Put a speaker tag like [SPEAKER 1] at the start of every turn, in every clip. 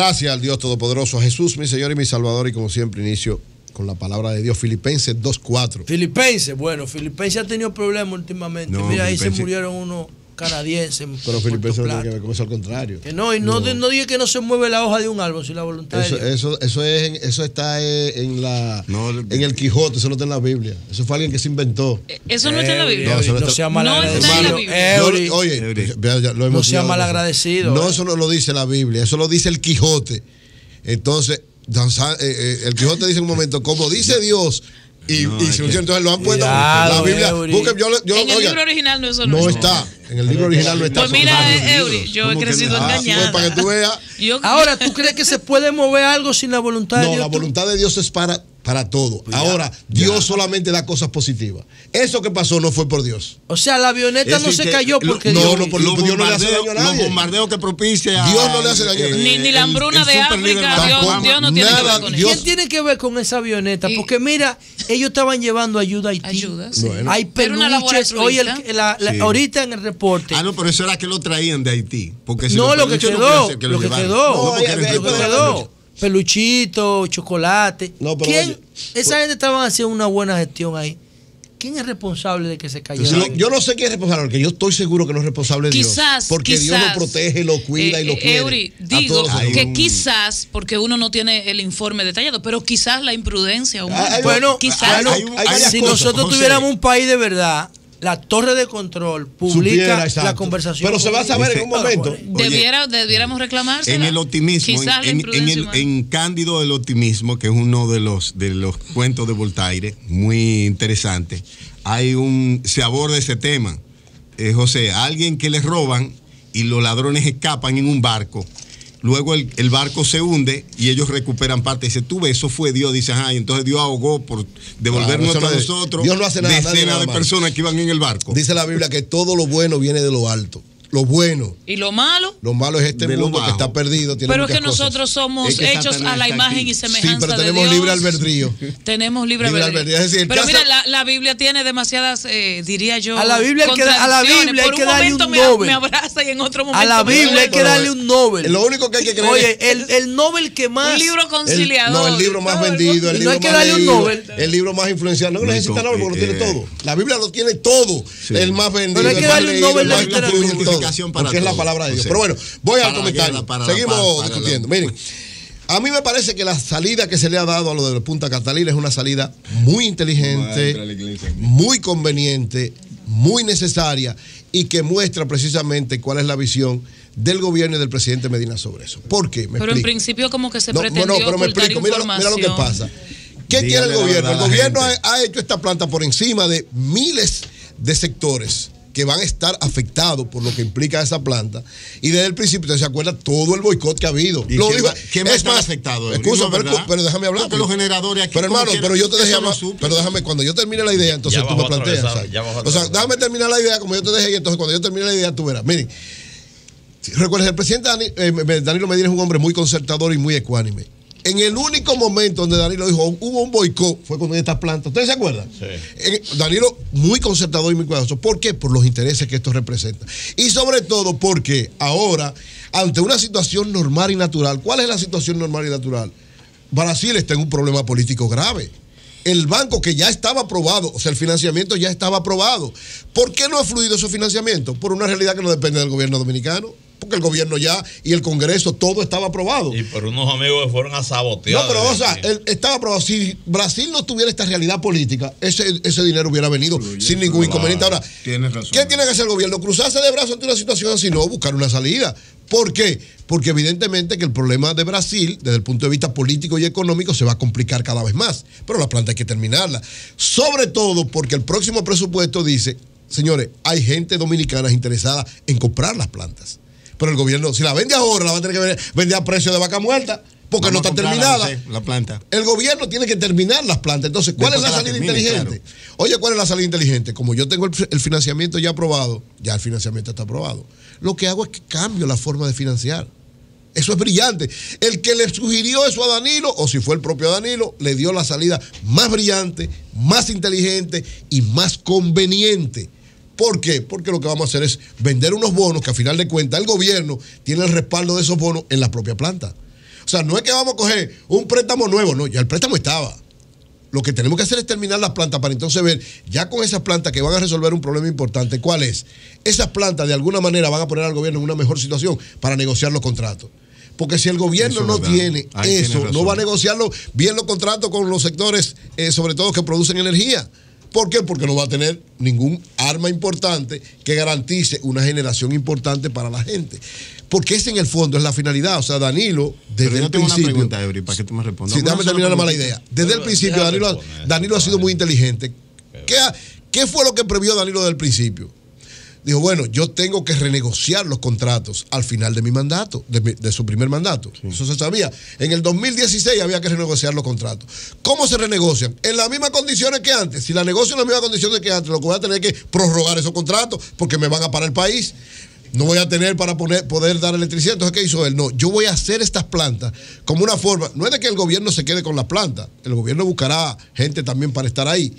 [SPEAKER 1] Gracias al Dios Todopoderoso, a Jesús, mi Señor y mi Salvador, y como siempre inicio con la palabra de Dios, Filipenses 2:4.
[SPEAKER 2] Filipenses ha tenido problemas últimamente. No, mira, ahí se murieron unos canadienses.
[SPEAKER 1] Pero Filipenses no tiene que ver con eso, al contrario.
[SPEAKER 2] Que no diga que no se mueve la hoja de un árbol sin la voluntad de Dios.
[SPEAKER 1] Eso está en el Quijote, eso no está en la Biblia. Eso fue alguien que se inventó.
[SPEAKER 3] Eso no está en la Biblia.
[SPEAKER 2] No sea malagradecido. No sea malagradecido.
[SPEAKER 1] No, eso no lo dice la Biblia, eso lo dice el Quijote. Entonces, el Quijote dice en un momento, como dice Dios, entonces lo han puesto la Biblia.
[SPEAKER 3] En el libro original
[SPEAKER 1] no está. En el libro original no está.
[SPEAKER 3] Pues mira, Eury, yo he crecido engañada.
[SPEAKER 1] Para que tú veas.
[SPEAKER 2] Ahora, ¿tú crees que se puede mover algo sin la voluntad de Dios?
[SPEAKER 1] No, la voluntad de Dios es para todo. Ahora, Dios solamente da cosas positivas. Eso que pasó no fue por Dios.
[SPEAKER 2] O sea, la avioneta no se cayó porque
[SPEAKER 1] Dios no le hace daño a nadie.
[SPEAKER 4] Los bombardeos que propicia
[SPEAKER 1] Dios no le hace daño a nadie.
[SPEAKER 3] Ni la hambruna de África, Dios no tiene que ver con eso.
[SPEAKER 2] ¿Quién tiene que ver con esa avioneta? Porque mira, ellos estaban llevando ayuda a Haití. Hay peluches. Hoy ahorita en el reporte.
[SPEAKER 4] No, pero eso era que lo traían de Haití. Porque
[SPEAKER 2] lo que quedó. Peluchito, chocolate. Esa gente estaba haciendo una buena gestión ahí. ¿Quién es responsable de que se cayó?
[SPEAKER 1] Yo no sé quién es responsable, porque yo estoy seguro que no es responsable de Dios. Porque Dios lo protege, lo cuida y lo quiere.
[SPEAKER 3] Eury, digo que quizás, porque uno no tiene el informe detallado, pero quizás la imprudencia humana.
[SPEAKER 2] Quizás. Si nosotros tuviéramos un país de verdad, la torre de control publica la conversación.
[SPEAKER 1] Pero se va a saber en un momento.
[SPEAKER 3] Debiéramos reclamarse.
[SPEAKER 4] En el optimismo, en Cándido el optimismo, que es uno de los cuentos de Voltaire, muy interesante, se aborda ese tema. José, alguien que le roban y los ladrones escapan en un barco. Luego el barco se hunde y ellos recuperan parte. Dice, tú ves, eso fue Dios. Dice, y entonces Dios ahogó por devolvernos a nosotros.
[SPEAKER 1] Dios no hace nada.
[SPEAKER 4] Decenas de personas que iban en el barco.
[SPEAKER 1] Dice la Biblia que todo lo bueno viene de lo alto. Lo bueno.
[SPEAKER 3] ¿Y lo malo?
[SPEAKER 1] Lo malo es este mundo que está perdido.
[SPEAKER 3] Pero es que nosotros somos hechos a la imagen y semejanza de Dios. Sí, pero
[SPEAKER 1] tenemos libre albedrío.
[SPEAKER 3] Tenemos libre albedrío.
[SPEAKER 1] Es decir,
[SPEAKER 3] pero mira, la Biblia tiene demasiadas, diría yo,
[SPEAKER 2] a la Biblia hay que darle un Nobel.
[SPEAKER 3] Me abraza y en otro momento.
[SPEAKER 2] A la Biblia hay que darle un Nobel.
[SPEAKER 1] Lo único que hay que creer.
[SPEAKER 2] Oye, el Nobel que más.
[SPEAKER 3] Un libro conciliador.
[SPEAKER 1] El libro más vendido. El libro
[SPEAKER 2] hay que darle un Nobel.
[SPEAKER 1] El libro más influenciado. No necesita Nobel porque lo tiene todo. La Biblia lo tiene todo. El más vendido.
[SPEAKER 2] Pero hay que darle un Nobel de literatura.
[SPEAKER 1] Porque es la palabra de Dios. Pero bueno, voy al comentario. Seguimos discutiendo. Miren, a mí me parece que la salida que se le ha dado a lo de Punta Catalina es una salida muy inteligente, muy conveniente, muy necesaria y que muestra precisamente cuál es la visión del gobierno y del presidente Medina sobre eso. ¿Por qué?
[SPEAKER 3] Pero en principio como que se pretendió ocultar información.
[SPEAKER 1] Mira lo que pasa. ¿Qué quiere el gobierno? El gobierno ha hecho esta planta por encima de miles de sectores que van a estar afectados por lo que implica esa planta. Y desde el principio, ¿usted se acuerda todo el boicot que ha habido?
[SPEAKER 4] ¿Quién va a estar afectado?
[SPEAKER 1] Excusa, pero déjame hablar.
[SPEAKER 4] Porque los generadores aquí.
[SPEAKER 1] Pero hermano, pero yo te dejé hablar. Pero déjame, cuando yo termine la idea, entonces tú me planteas. O sea, déjame terminar la idea como yo te dejé y entonces cuando yo termine la idea tú verás. Miren, recuerden, el presidente Danilo Medina es un hombre muy concertador y muy ecuánime. En el único momento donde Danilo dijo hubo un boicot fue cuando esta planta. ¿Ustedes se acuerdan? Sí. Danilo muy concertador y muy cuidadoso. ¿Por qué? Por los intereses que esto representa. Y sobre todo porque ahora, ante una situación normal y natural, ¿cuál es la situación normal y natural? Brasil está en un problema político grave. El banco que ya estaba aprobado, o sea, el financiamiento ya estaba aprobado. ¿Por qué no ha fluido ese financiamiento? Por una realidad que no depende del gobierno dominicano. Porque el gobierno ya y el Congreso todo estaba aprobado.
[SPEAKER 5] Y por unos amigos que fueron a sabotear.
[SPEAKER 1] No, pero o sea, estaba aprobado. Si Brasil no tuviera esta realidad política, ese dinero hubiera venido sin ningún inconveniente. Ahora,
[SPEAKER 4] tienes razón.
[SPEAKER 1] ¿Qué tiene que hacer el gobierno? Cruzarse de brazos ante una situación así, no, buscar una salida. ¿Por qué? Porque evidentemente que el problema de Brasil, desde el punto de vista político y económico, se va a complicar cada vez más. Pero la planta hay que terminarla. Sobre todo porque el próximo presupuesto dice, señores, hay gente dominicana interesada en comprar las plantas. Pero el gobierno, si la vende ahora, la va a tener que vender a precio de vaca muerta, porque no está terminada.
[SPEAKER 4] La planta.
[SPEAKER 1] El gobierno tiene que terminar las plantas. Entonces, ¿cuál es la salida inteligente? Claro. Oye, ¿cuál es la salida inteligente? Como yo tengo el financiamiento ya aprobado, ya el financiamiento está aprobado, lo que hago es que cambio la forma de financiar. Eso es brillante. El que le sugirió eso a Danilo, o si fue el propio Danilo, le dio la salida más brillante, más inteligente y más conveniente. ¿Por qué? Porque lo que vamos a hacer es vender unos bonos que a final de cuentas el gobierno tiene el respaldo de esos bonos en la propia planta. O sea, no es que vamos a coger un préstamo nuevo, no, ya el préstamo estaba. Lo que tenemos que hacer es terminar las plantas para entonces ver, ya con esas plantas que van a resolver un problema importante, ¿cuál es? Esas plantas de alguna manera van a poner al gobierno en una mejor situación para negociar los contratos. Porque si el gobierno no tiene eso, no va a negociarlo bien los contratos con los sectores, sobre todo que producen energía. ¿Por qué? Porque no va a tener ningún arma importante que garantice una generación importante para la gente. Porque ese en el fondo es la finalidad. O sea, Danilo, desde el principio... Una pregunta,
[SPEAKER 4] Eury, para que tú me respondas.
[SPEAKER 1] Sí, déjame terminar la mala idea. Desde el principio, Danilo ha sido muy inteligente. ¿Qué fue lo que previó Danilo desde el principio? Dijo, bueno, yo tengo que renegociar los contratos al final de mi mandato, de su primer mandato. Sí. Eso se sabía. En el 2016 había que renegociar los contratos. ¿Cómo se renegocian? En las mismas condiciones que antes. Si la negocio en las mismas condiciones que antes, lo que voy a tener que prorrogar esos contratos porque me van a parar el país. No voy a tener para poder dar electricidad. Entonces, ¿qué hizo él? No, yo voy a hacer estas plantas como una forma. No es de que el gobierno se quede con las plantas. El gobierno buscará gente también para estar ahí,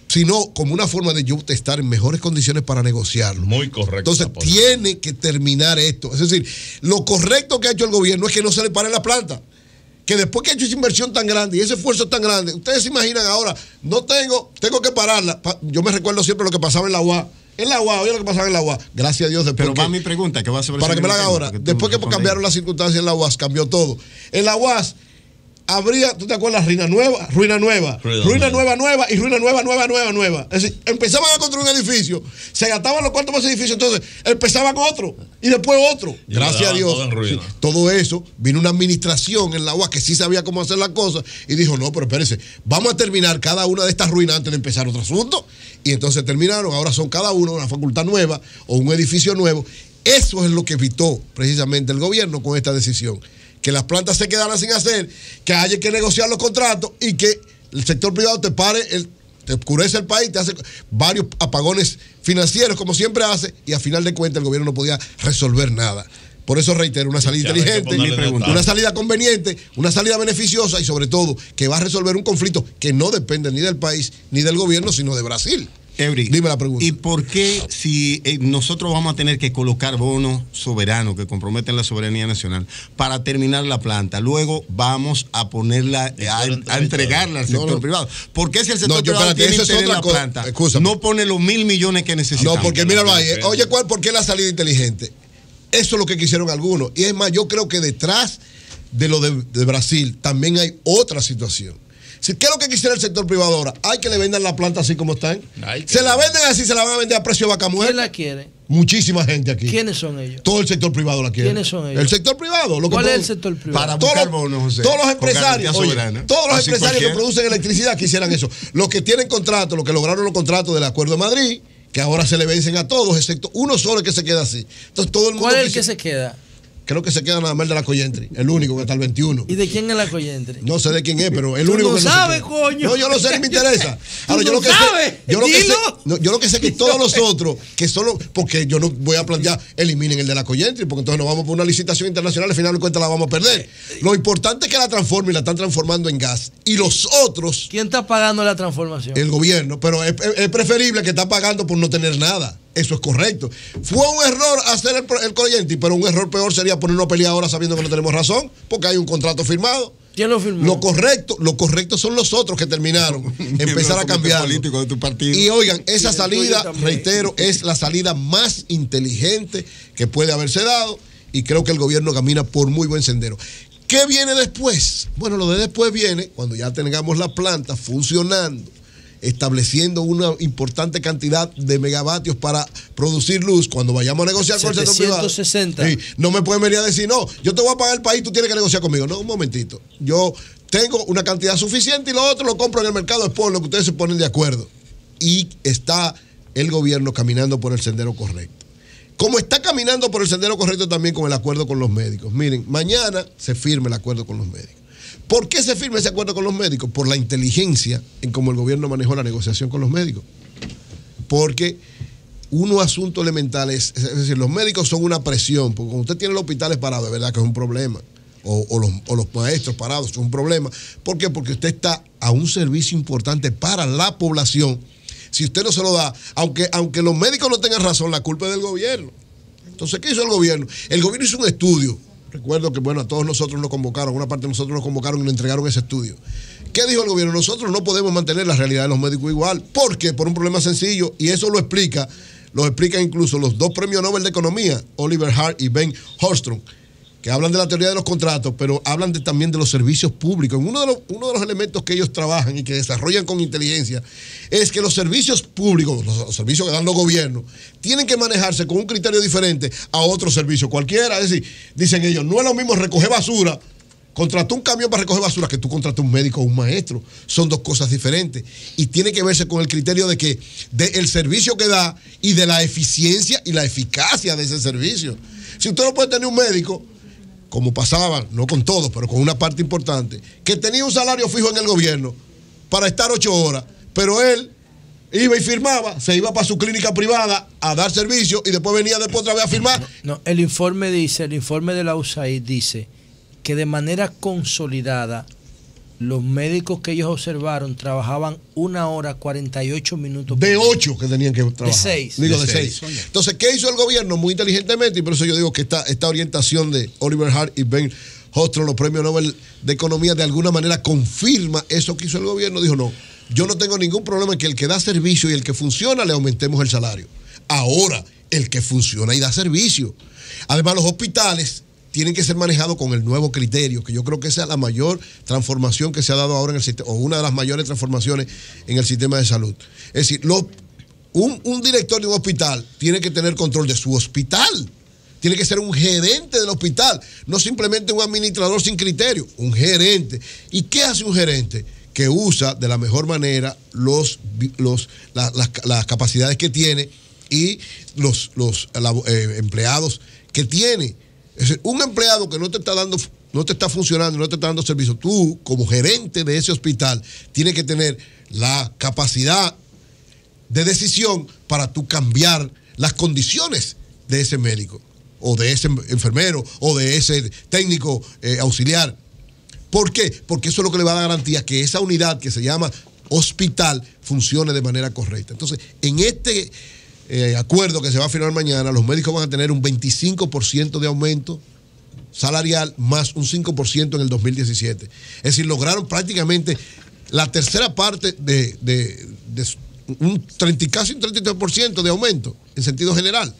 [SPEAKER 1] sino como una forma de yo estar en mejores condiciones para negociarlo.
[SPEAKER 5] Muy correcto.
[SPEAKER 1] Entonces, tiene que terminar esto. Es decir, lo correcto que ha hecho el gobierno es que no se le pare la planta. Que después que ha hecho esa inversión tan grande y ese esfuerzo tan grande, ustedes se imaginan ahora, tengo que pararla. Yo me recuerdo siempre lo que pasaba en la UAS. En la UAS, oye lo que pasaba en la UAS. Gracias a Dios.
[SPEAKER 4] Pero va mi pregunta, ¿qué va a hacer?
[SPEAKER 1] Para que me la haga ahora. Después que cambiaron las circunstancias en la UAS, cambió todo. En la UAS habría, ¿tú te acuerdas? Ruina nueva y ruina nueva. Es decir, empezaban a construir un edificio, se gastaban los cuartos para ese edificio, entonces empezaban otro y después otro. Gracias a Dios. Todo eso, vino una administración en la UAS que sí sabía cómo hacer las cosas y dijo, no, pero espérense, vamos a terminar cada una de estas ruinas antes de empezar otro asunto. Y entonces terminaron, ahora son cada uno una facultad nueva o un edificio nuevo. Eso es lo que evitó precisamente el gobierno con esta decisión. Que las plantas se quedaran sin hacer, que haya que negociar los contratos y que el sector privado te pare, te oscurece el país, te hace varios apagones financieros como siempre hace y a final de cuentas el gobierno no podía resolver nada. Por eso reitero, una salida inteligente, una salida conveniente, una salida beneficiosa y sobre todo que va a resolver un conflicto que no depende ni del país ni del gobierno, sino de Brasil.
[SPEAKER 4] Eury,
[SPEAKER 1] dime la pregunta.
[SPEAKER 4] ¿Y por qué si nosotros vamos a tener que colocar bonos soberanos que comprometen la soberanía nacional para terminar la planta, luego vamos a ponerla, a entregarla al sector privado? ¿Por qué si el sector privado tiene interés en la planta, no pone los 1.000 millones que necesitamos?
[SPEAKER 1] No, porque míralo ahí. Oye, ¿por qué la salida inteligente? Eso es lo que quisieron algunos. Y es más, yo creo que detrás de lo de Brasil también hay otra situación. ¿Qué es lo que quisiera el sector privado ahora? Hay que le vendan la planta así como están. Se la venden así, se la van a vender a precio de vaca muerta.
[SPEAKER 2] ¿Quién la quiere?
[SPEAKER 1] Muchísima gente aquí.
[SPEAKER 2] ¿Quiénes son ellos?
[SPEAKER 1] Todo el sector privado la quiere.
[SPEAKER 2] ¿Quiénes son ellos?
[SPEAKER 1] El sector privado.
[SPEAKER 2] ¿Cuál es el sector privado?
[SPEAKER 4] Para buscar bonos, José.
[SPEAKER 1] Todos los empresarios, que producen electricidad quisieran eso. Los que tienen contrato, los que lograron los contratos del Acuerdo de Madrid, que ahora se le vencen a todos, excepto uno solo que se queda así. Entonces todo el mundo.
[SPEAKER 2] ¿Cuál es el que se queda?
[SPEAKER 1] Creo que se queda nada más el de la Coyentri, el único que está el 21.
[SPEAKER 2] ¿Y de quién es la Coyentri?
[SPEAKER 1] No sé de quién es, pero el único que no
[SPEAKER 2] sabe, coño.
[SPEAKER 1] No, yo no sé, ni me interesa. Ahora, yo lo que sé es que todos los otros, que solo, porque yo no voy a plantear, eliminen el de la Coyentri, porque entonces nos vamos por una licitación internacional, al final de cuentas la vamos a perder. Lo importante es que la transformen y la están transformando en gas. Y los otros.
[SPEAKER 2] ¿Quién está pagando la transformación?
[SPEAKER 1] El gobierno, pero es preferible que está pagando por no tener nada. Eso es correcto. Fue un error hacer el Coyentri, pero un error peor sería ponernos a pelear ahora sabiendo que no tenemos razón, porque hay un contrato firmado.
[SPEAKER 2] ¿Quién lo firmó?
[SPEAKER 1] Lo correcto son los otros que terminaron. Empezar a cambiar.
[SPEAKER 4] Político de tu partido.
[SPEAKER 1] Y oigan, esa salida, reitero, es la salida más inteligente que puede haberse dado y creo que el gobierno camina por muy buen sendero. ¿Qué viene después? Bueno, lo de después viene cuando ya tengamos la planta funcionando, estableciendo una importante cantidad de megavatios para producir luz cuando vayamos a negociar con el sector privado.
[SPEAKER 2] 760.
[SPEAKER 1] Sí, no me pueden venir a decir, no, yo te voy a pagar el país, tú tienes que negociar conmigo. No, un momentito. Yo tengo una cantidad suficiente y lo otro lo compro en el mercado es por lo que ustedes se ponen de acuerdo. Y está el gobierno caminando por el sendero correcto. Como está caminando por el sendero correcto también con el acuerdo con los médicos. Miren, mañana se firma el acuerdo con los médicos. ¿Por qué se firma ese acuerdo con los médicos? Por la inteligencia en cómo el gobierno manejó la negociación con los médicos. Porque unos asuntos elementales, es decir, los médicos son una presión, porque cuando usted tiene los hospitales parados, de verdad que es un problema, o los maestros parados es un problema. ¿Por qué? Porque usted está a un servicio importante para la población. Si usted no se lo da, aunque los médicos no tengan razón, la culpa es del gobierno. Entonces, ¿qué hizo el gobierno? El gobierno hizo un estudio recuerdo que, bueno, a todos nosotros nos convocaron, una parte de nosotros nos convocaron y nos entregaron ese estudio. ¿Qué dijo el gobierno? Nosotros no podemos mantener la realidad de los médicos igual. ¿Por qué? Por un problema sencillo, y eso lo explican incluso los 2 premios Nobel de Economía, Oliver Hart y Ben Horstrom, que hablan de la teoría de los contratos, pero hablan también de los servicios públicos. Uno de los elementos que ellos trabajan y que desarrollan con inteligencia es que los servicios públicos, los servicios que dan los gobiernos, tienen que manejarse con un criterio diferente a otros servicios cualquiera. Es decir, dicen ellos, no es lo mismo recoger basura, contratar un camión para recoger basura, que tú contratas un médico o un maestro. Son 2 cosas diferentes. Y tiene que verse con el criterio de que del servicio que da y de la eficiencia y la eficacia de ese servicio. Si usted no puede tener un médico, como pasaba, no con todos, pero con una parte importante, que tenía un salario fijo en el gobierno para estar 8 horas, pero él iba y firmaba, se iba para su clínica privada a dar servicio y después venía otra vez a firmar.
[SPEAKER 2] No, el informe de la USAID dice que de manera consolidada los médicos que ellos observaron trabajaban 1 hora 48 minutos.
[SPEAKER 1] De 8 que tenían que trabajar.
[SPEAKER 2] De 6.
[SPEAKER 1] Digo, de 6. Entonces, ¿qué hizo el gobierno? Muy inteligentemente, y por eso yo digo que esta orientación de Oliver Hart y Ben Horstrom, los premios Nobel de Economía, de alguna manera confirma eso que hizo el gobierno. Dijo, no, yo no tengo ningún problema en que el que da servicio y el que funciona le aumentemos el salario. Ahora, el que funciona y da servicio. Además, los hospitales tienen que ser manejados con el nuevo criterio, que yo creo que esa es la mayor transformación que se ha dado ahora en el sistema, o una de las mayores transformaciones en el sistema de salud. Es decir, un director de un hospital tiene que tener control de su hospital, tiene que ser un gerente del hospital, no simplemente un administrador sin criterio, un gerente. ¿Y qué hace un gerente? Que usa de la mejor manera las capacidades que tiene y los empleados que tiene. Es decir, un empleado que no te está funcionando, no te está dando servicio, tú como gerente de ese hospital tienes que tener la capacidad de decisión para tú cambiar las condiciones de ese médico o de ese enfermero o de ese técnico auxiliar. ¿Por qué? Porque eso es lo que le va a dar garantía que esa unidad que se llama hospital funcione de manera correcta. Entonces, en este acuerdo que se va a firmar mañana, los médicos van a tener un 25% de aumento salarial más un 5% en el 2017. Es decir, lograron prácticamente la tercera parte de casi un 33% de aumento en sentido general.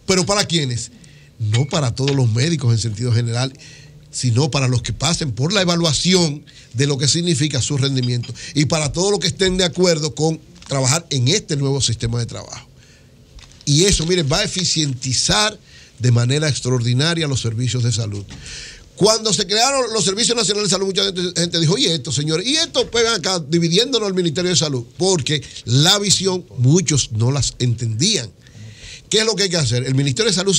[SPEAKER 1] ¿Pero para quiénes? No para todos los médicos en sentido general, sino para los que pasen por la evaluación de lo que significa su rendimiento y para todos los que estén de acuerdo con trabajar en este nuevo sistema de trabajo. Y eso, miren, va a eficientizar de manera extraordinaria los servicios de salud. Cuando se crearon los servicios nacionales de salud, mucha gente dijo, oye, esto, señores, y esto pegan acá, dividiéndonos al Ministerio de Salud, porque la visión, muchos no las entendían. ¿Qué es lo que hay que hacer? El Ministerio de Salud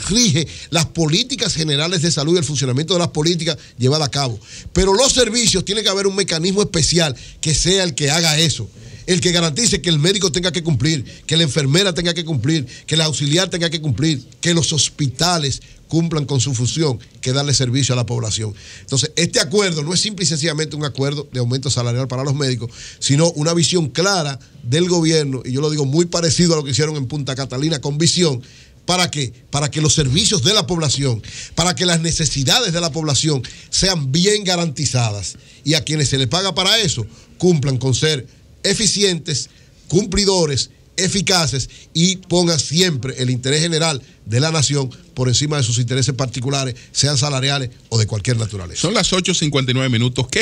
[SPEAKER 1] rige las políticas generales de salud y el funcionamiento de las políticas llevadas a cabo. Pero los servicios, tiene que haber un mecanismo especial que sea el que haga eso. El que garantice que el médico tenga que cumplir, que la enfermera tenga que cumplir, que el auxiliar tenga que cumplir, que los hospitales cumplan con su función, que darle servicio a la población. Entonces, este acuerdo no es simple y sencillamente un acuerdo de aumento salarial para los médicos, sino una visión clara del gobierno, y yo lo digo muy parecido a lo que hicieron en Punta Catalina, con visión. ¿Para qué? Para que los servicios de la población, para que las necesidades de la población sean bien garantizadas y a quienes se les paga para eso cumplan con ser eficientes, cumplidores, eficaces y pongan siempre el interés general de la nación por encima de sus intereses particulares, sean salariales o de cualquier naturaleza.
[SPEAKER 6] Son las 8:59. ¿Qué